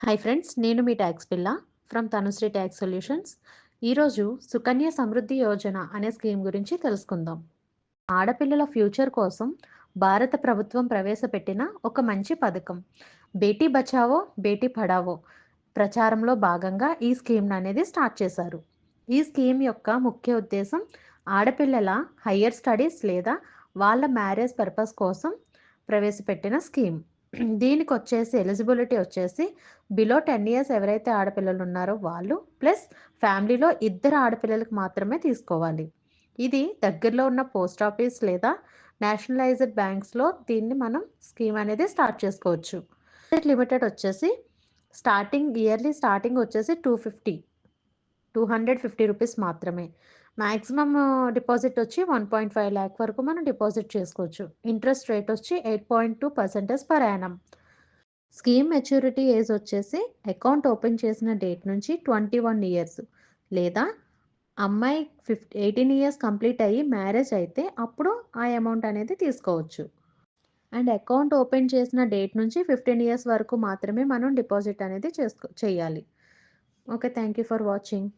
Hi friends, నేను మీ tax పిల్ల from Tanushree tax solutions. ఈరోజు సుకన్య సమృద్ధి యోజన అనే స్కీమ్ గురించి తెలుసుకుందాం. ఆడపిల్లల ఫ్యూచర్ కోసం భారత ప్రభుత్వం ప్రవేశపెట్టిన ఒక మంచి పథకం. బేటీ బచావో బేటీ పడావో ప్రచారంలో భాగంగా ఈ స్కీమ్ అనేది స్టార్ట్ చేశారు. ఈ స్కీమ్ యొక్క ముఖ్య ఉద్దేశం ఆడపిల్లల హయ్యర్ స్టడీస్ లేదా వాళ్ళ మ్యారేజ్ పర్పస్ కోసం ప్రవేశపెట్టిన స్కీమ్. దీనికి వచ్చేసి ఎలిజిబిలిటీ వచ్చేసి బిలో 10 ఇయర్స్ ఎవరైతే ఆడపిల్లలు ఉన్నారో వాళ్ళు, ప్లస్ ఫ్యామిలీలో ఇద్దరు ఆడపిల్లలకు మాత్రమే తీసుకోవాలి. ఇది దగ్గరలో ఉన్న పోస్ట్ ఆఫీస్ లేదా నేషనలైజ్డ్ బ్యాంక్స్లో దీన్ని మనం స్కీమ్ అనేది స్టార్ట్ చేసుకోవచ్చు. లిమిటెడ్ వచ్చేసి ఇయర్లీ స్టార్టింగ్ వచ్చేసి 250 రూపీస్ మాత్రమే. మ్యాక్సిమమ్ డిపాజిట్ వచ్చి 1.5 ల్యాక్ వరకు మనం డిపాజిట్ చేసుకోవచ్చు. ఇంట్రెస్ట్ రేట్ వచ్చి 8.2% per annum. Scheme maturity age వచ్చేసి అకౌంట్ ఓపెన్ చేసిన డేట్ నుంచి 21 ఇయర్స్ లేదా అమ్మాయి 18 ఇయర్స్ కంప్లీట్ అయ్యి మ్యారేజ్ అయితే అప్పుడు ఆ అమౌంట్ అనేది తీసుకోవచ్చు. అండ్ అకౌంట్ ఓపెన్ చేసిన డేట్ నుంచి 15 ఇయర్స్ వరకు మాత్రమే మనం డిపాజిట్ అనేది చేయాలి. Okay, thank you for watching.